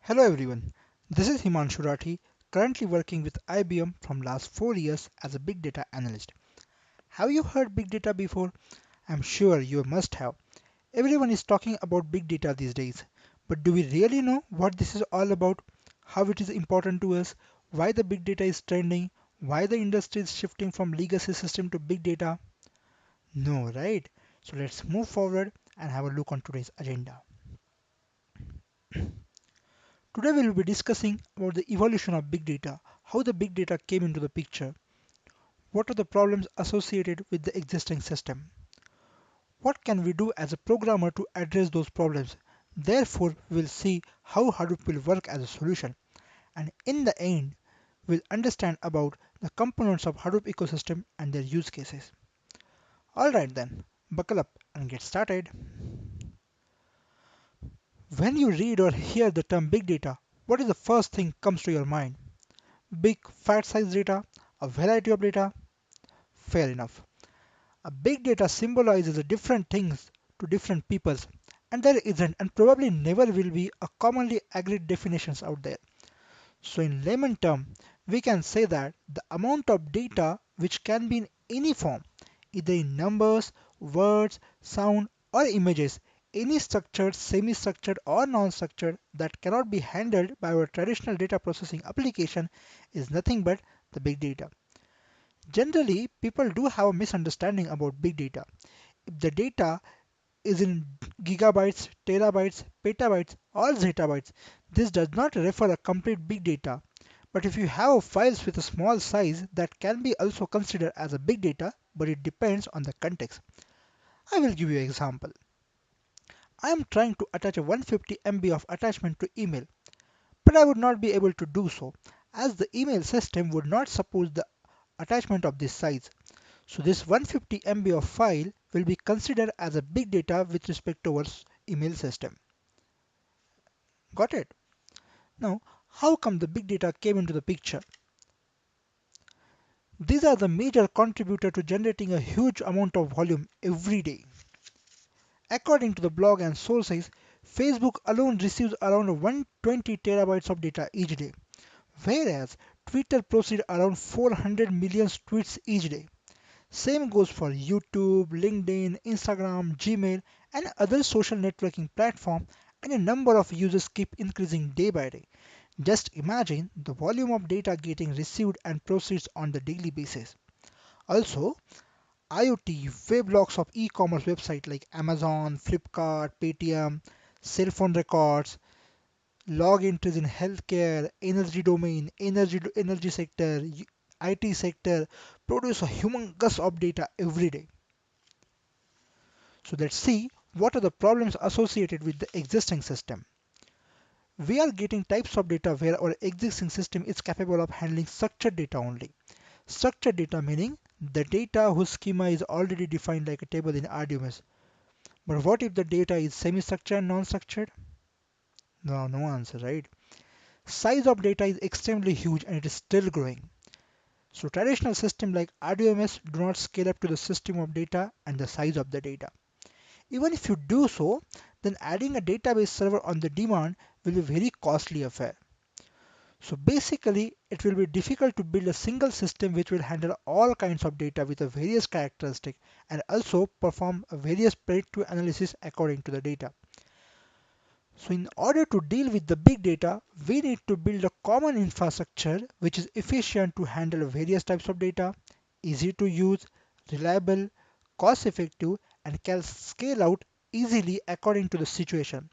Hello everyone, this is Himanshu Rathi, currently working with IBM from last 4 years as a big data analyst. Have you heard big data before? I'm sure you must have. Everyone is talking about big data these days. But do we really know what this is all about? How it is important to us? Why the big data is trending? Why the industry is shifting from legacy system to big data? No, right? So let's move forward and have a look on today's agenda. Today we will be discussing about the evolution of big data, how the big data came into the picture, what are the problems associated with the existing system, what can we do as a programmer to address those problems. Therefore, we will see how Hadoop will work as a solution, and in the end, we'll understand about the components of Hadoop ecosystem and their use cases. Alright then, buckle up and get started. When you read or hear the term big data, what is the first thing comes to your mind? Big fat size data, a variety of data? Fair enough. A big data symbolizes a different things to different peoples, and there isn't and probably never will be a commonly agreed definitions out there. So in layman term, we can say that the amount of data which can be in any form, either in numbers, words, sound or images, any structured, semi-structured or non-structured that cannot be handled by our traditional data processing application is nothing but the big data. Generally, people do have a misunderstanding about big data. If the data is in gigabytes, terabytes, petabytes, or zettabytes, this does not refer a complete big data. But if you have files with a small size, that can be also considered as a big data, but it depends on the context. I will give you an example. I am trying to attach a 150 MB of attachment to email, but I would not be able to do so as the email system would not support the attachment of this size. So this 150 MB of file will be considered as a big data with respect to our email system. Got it? Now, how come the big data came into the picture? These are the major contributor to generating a huge amount of volume every day. According to the blog and sources, Facebook alone receives around 120 terabytes of data each day, whereas Twitter processes around 400 million tweets each day. Same goes for YouTube, LinkedIn, Instagram, Gmail, and other social networking platforms, and a number of users keep increasing day by day. Just imagine the volume of data getting received and processed on the daily basis. Also, IoT, weblogs of e-commerce websites like Amazon, Flipkart, Paytm, cell phone records, log entries in healthcare, energy domain, energy sector, IT sector produce a humongous of data every day. So let's see what are the problems associated with the existing system. We are getting types of data where our existing system is capable of handling structured data only. Structured data meaning the data whose schema is already defined like a table in RDMS. But what if the data is semi-structured and non-structured? No, no answer, right? Size of data is extremely huge and it is still growing. So traditional system like RDMS do not scale up to the system of data and the size of the data. Even if you do so, then adding a database server on the demand will be a very costly affair. So basically, it will be difficult to build a single system which will handle all kinds of data with a various characteristics and also perform a various predictive analysis according to the data. So in order to deal with the big data, we need to build a common infrastructure which is efficient to handle various types of data, easy to use, reliable, cost effective, and can scale out easily according to the situation.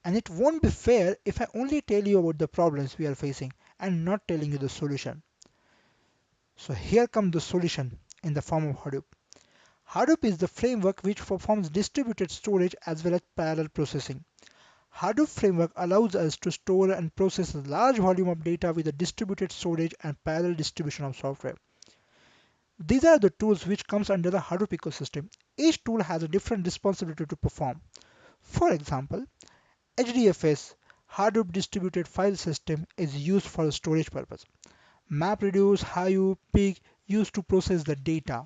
And it won't be fair if I only tell you about the problems we are facing and not telling you the solution. So here comes the solution in the form of Hadoop. Hadoop is the framework which performs distributed storage as well as parallel processing. Hadoop framework allows us to store and process a large volume of data with a distributed storage and parallel distribution of software. These are the tools which comes under the Hadoop ecosystem. Each tool has a different responsibility to perform. For example, HDFS, Hadoop Distributed File System, is used for storage purpose. MapReduce, Hadoop, Pig used to process the data.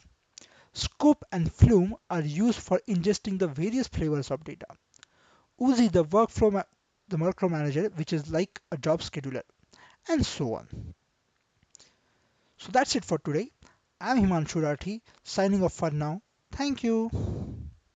Scoop and Flume are used for ingesting the various flavors of data. Uzi, the the workflow manager, which is like a job scheduler, and so on. So that's it for today. I'm Himanshu Rathi, signing off for now. Thank you.